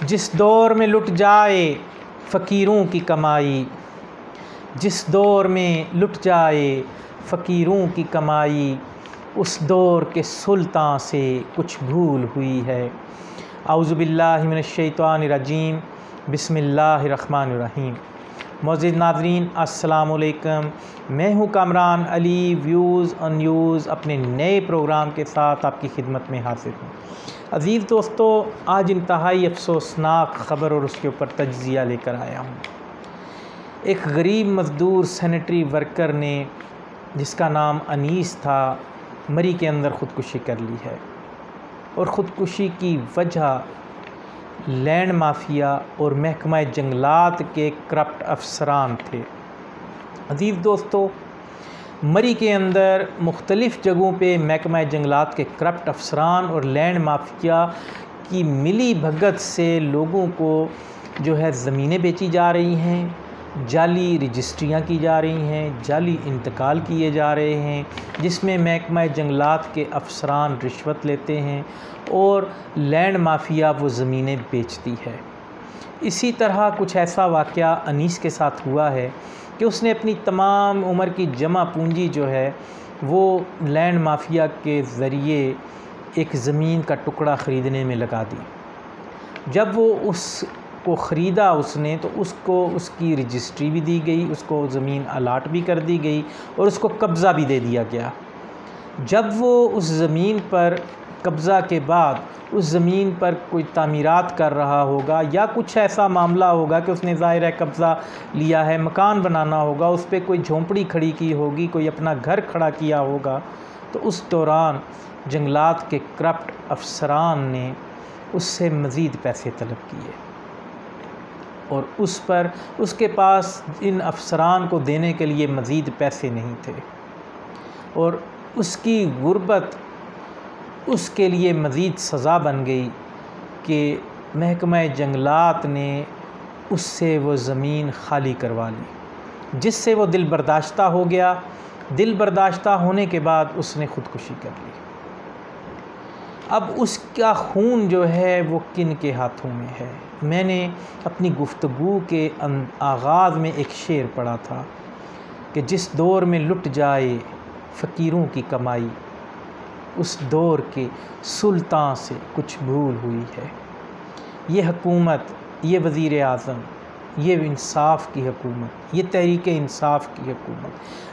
जिस दौर में लुट जाए फ़कीरों की कमाई, जिस दौर में लुट जाए फ़कीरों की कमाई, उस दौर के सुल्तान से कुछ भूल हुई है। औज़ु बिल्लाहि मिनश्शैतानिर्रजीम, बिस्मिल्लाहिर्रहमानिर्रहीम। मौजूद नाज़रीन अस्सलामु अलैकुम, मैं हूँ Kamran Ali. Views on news अपने नए प्रोग्राम के साथ आपकी खिदमत में हाज़िर हूँ। अज़ीज़ दोस्तों, आज इंतहाई अफसोसनाक ख़बर और उसके ऊपर तज्ज़िया लेकर आया हूँ। एक गरीब मज़दूर सैनिटरी वर्कर ने, जिसका नाम अनीस था, मरी के अंदर ख़ुदकुशी कर ली है। और ख़ुदकुशी की वजह लैंड माफिया और महकमा जंगलात के करप्ट अफसरान थे। अज़ीज़ दोस्तों, मरी के अंदर मुख्तलिफ़ जगहों पे महकमा जंगलात के करप्ट अफसरान और लैंड माफिया की मिली भगत से लोगों को जो है ज़मीनें बेची जा रही हैं, जाली रजिस्ट्रियाँ की जा रही हैं, जाली इंतकाल किए जा रहे हैं, जिसमें महकमा जंगलात के अफसरान रिश्वत लेते हैं और लैंड माफिया वो ज़मीनें बेचती है। इसी तरह कुछ ऐसा वाक़या अनीस के साथ हुआ है कि उसने अपनी तमाम उम्र की जमा पूंजी जो है वो लैंड माफिया के ज़रिए एक ज़मीन का टुकड़ा ख़रीदने में लगा दी। जब वो उसको ख़रीदा उसने, तो उसको उसकी रजिस्ट्री भी दी गई, उसको ज़मीन अलाट भी कर दी गई और उसको कब्ज़ा भी दे दिया गया। जब वो उस ज़मीन पर कब्ज़ा के बाद उस ज़मीन पर कोई तामीरात कर रहा होगा या कुछ ऐसा मामला होगा कि उसने ज़ाहिर है कब्ज़ा लिया है, मकान बनाना होगा, उस पर कोई झोंपड़ी खड़ी की होगी, कोई अपना घर खड़ा किया होगा, तो उस दौरान जंगलात के करप्ट अफसरान ने उससे मज़ीद पैसे तलब किए और उस पर उसके पास इन अफसरान को देने के लिए मज़ीद पैसे नहीं थे और उसकी गुर्बत उसके लिए मज़ीद सज़ा बन गई कि महकमा जंगलात ने उससे वो ज़मीन खाली करवा ली, जिससे वो दिल बर्दाश्ता हो गया। दिल बर्दाश्ता होने के बाद उसने ख़ुदकुशी कर ली। अब उसका खून जो है वो किन के हाथों में है? मैंने अपनी गुफ्तगू के आगाज़ में एक शेर पढ़ा था कि जिस दौर में लुट जाए फ़कीरों की कमाई, उस दौर के सुल्तान से कुछ भूल हुई है। ये हुकूमत, ये वज़ीर आज़म, ये इंसाफ की हुकूमत, ये तहरीक इंसाफ की हुकूमत,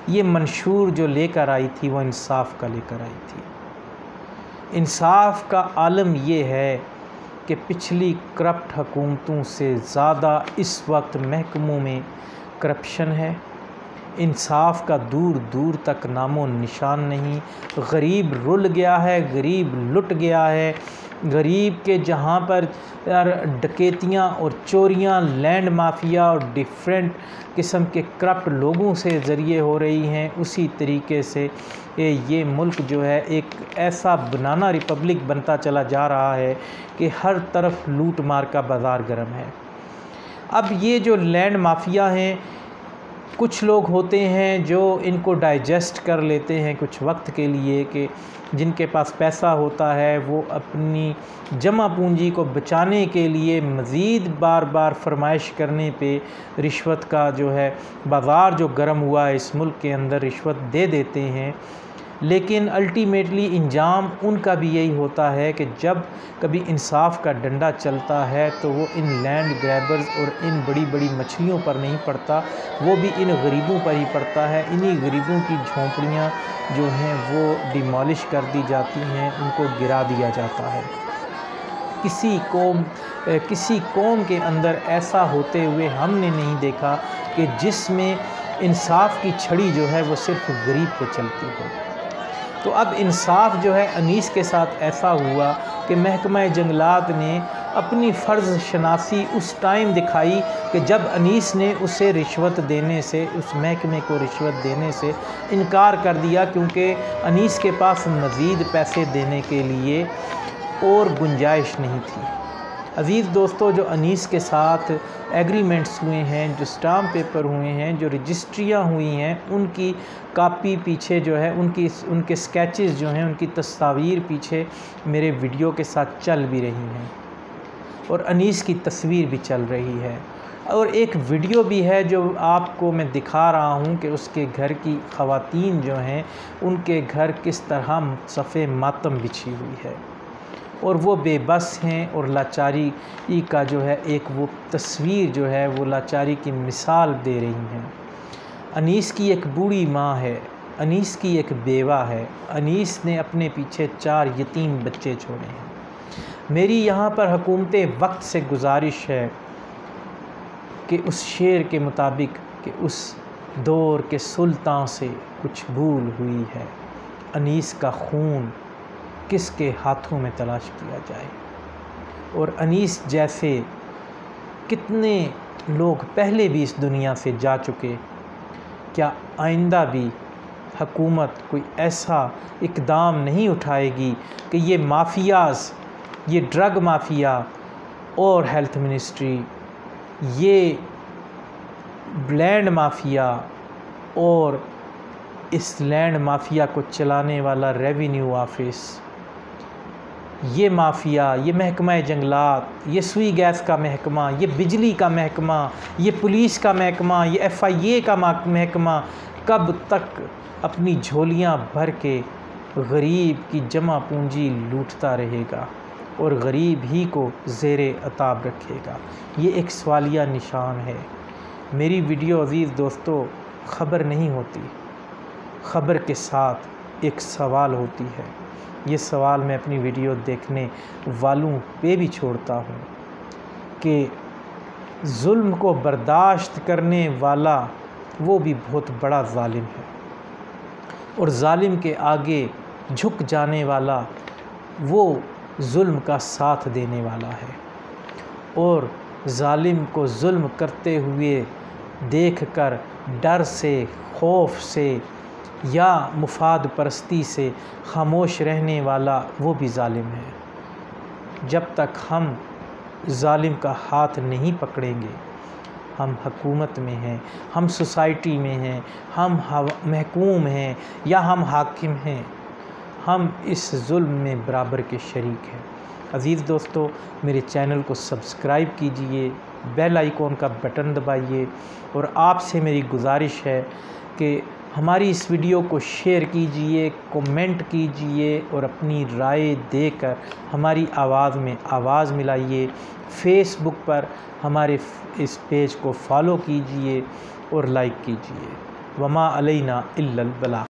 ये मंशूर जो लेकर आई थी वो इंसाफ का लेकर आई थी। इंसाफ का आलम ये है कि पिछली करप्ट हुकूमतों से ज़्यादा इस वक्त महकमों में करप्शन है। इंसाफ का दूर दूर तक नामो निशान नहीं। गरीब रुल गया है, गरीब लुट गया है। गरीब के जहाँ पर डकैतियाँ और चोरियाँ लैंड माफिया और डिफरेंट किस्म के करप्ट लोगों से ज़रिए हो रही हैं, उसी तरीके से ये मुल्क जो है एक ऐसा बनाना रिपब्लिक बनता चला जा रहा है कि हर तरफ लूट मार का बाज़ार गर्म है। अब ये जो लैंड माफिया हैं, कुछ लोग होते हैं जो इनको डाइजेस्ट कर लेते हैं कुछ वक्त के लिए, कि जिनके पास पैसा होता है वो अपनी जमा पूंजी को बचाने के लिए मज़ीद बार बार फरमाइश करने पे रिश्वत का जो है बाज़ार जो गर्म हुआ है इस मुल्क के अंदर, रिश्वत दे देते हैं। लेकिन अल्टीमेटली इंजाम उनका भी यही होता है कि जब कभी इंसाफ का डंडा चलता है तो वो इन लैंड ग्रैबर्स और इन बड़ी बड़ी मछलियों पर नहीं पड़ता, वो भी इन गरीबों पर ही पड़ता है। इन्हीं गरीबों की झोंपड़ियाँ जो हैं वो डिमॉलिश कर दी जाती हैं, उनको गिरा दिया जाता है। किसी कौम के अंदर ऐसा होते हुए हमने नहीं देखा कि जिसमें इंसाफ की छड़ी जो है वो सिर्फ गरीब पे चलती हो। तो अब इंसाफ जो है अनीस के साथ ऐसा हुआ कि महकमा जंगलात ने अपनी फ़र्ज़ शनासी उस टाइम दिखाई कि जब अनीस ने उसे रिश्वत देने से, उस महकमे को रिश्वत देने से इनकार कर दिया, क्योंकि अनीस के पास मज़ीद पैसे देने के लिए और गुंजाइश नहीं थी। अज़ीज़ दोस्तों, जो अनीस के साथ एग्रीमेंट्स हुए हैं, जो स्टाम्प पेपर हुए हैं, जो रजिस्ट्रियाँ हुई हैं, उनकी कापी पीछे जो है, उनके स्केचेस जो हैं, उनकी तस्वीर पीछे मेरे वीडियो के साथ चल भी रही हैं और अनीस की तस्वीर भी चल रही है। और एक वीडियो भी है जो आपको मैं दिखा रहा हूँ कि उसके घर की ख़वातीन जो हैं, उनके घर किस तरह सफ़े मातम बिछी हुई है और वो बेबस हैं और लाचारी का जो है एक वो तस्वीर जो है वो लाचारी की मिसाल दे रही हैं। अनीस की एक बूढ़ी माँ है, अनीस की एक बेवा है, अनीस ने अपने पीछे 4 यतीम बच्चे छोड़े हैं। मेरी यहाँ पर हुकूमत वक्त से गुजारिश है कि उस शेर के मुताबिक कि उस दौर के सुल्तान से कुछ भूल हुई है, अनीस का खून किसके हाथों में तलाश किया जाए। और अनीस जैसे कितने लोग पहले भी इस दुनिया से जा चुके, क्या आइंदा भी हुकूमत कोई ऐसा इक़दाम नहीं उठाएगी कि ये माफियाज़, ये ड्रग माफिया और हेल्थ मिनिस्ट्री, ये लैंड माफिया और इस लैंड माफिया को चलाने वाला रेवेन्यू ऑफिस, ये माफिया, ये महकमा जंगलात, ये सुई गैस का महकमा, ये बिजली का महकमा, ये पुलिस का महकमा, ये FIA का महकमा कब तक अपनी झोलियां भर के गरीब की जमा पूंजी लूटता रहेगा और गरीब ही को ज़ेरे अताब रखेगा? ये एक सवालिया निशान है। मेरी वीडियो अज़ीज़ दोस्तों ख़बर नहीं होती, ख़बर के साथ एक सवाल होती है। ये सवाल मैं अपनी वीडियो देखने वालों पे भी छोड़ता हूँ कि जुल्म को बर्दाश्त करने वाला वो भी बहुत बड़ा ज़ालिम है और ज़ालिम के आगे झुक जाने वाला वो जुल्म का साथ देने वाला है। और ज़ालिम को जुल्म करते हुए देखकर डर से, खौफ से या मुफाद परस्ती से खामोश रहने वाला वो भी ज़ालिम है। जब तक हम ज़ालिम का हाथ नहीं पकड़ेंगे, हम हुकूमत में हैं, हम सोसाइटी में हैं, हम महकूम हैं या हम हाकिम हैं, हम इस जुल्म में बराबर के शरीक हैं। अज़ीज़ दोस्तों, मेरे चैनल को सब्सक्राइब कीजिए, बेल आइकॉन का बटन दबाइए और आपसे मेरी गुजारिश है कि हमारी इस वीडियो को शेयर कीजिए, कमेंट कीजिए और अपनी राय देकर हमारी आवाज़ में आवाज़ मिलाइए। फेसबुक पर हमारे इस पेज को फॉलो कीजिए और लाइक कीजिए। वमा अलैना इल्लल बलाग।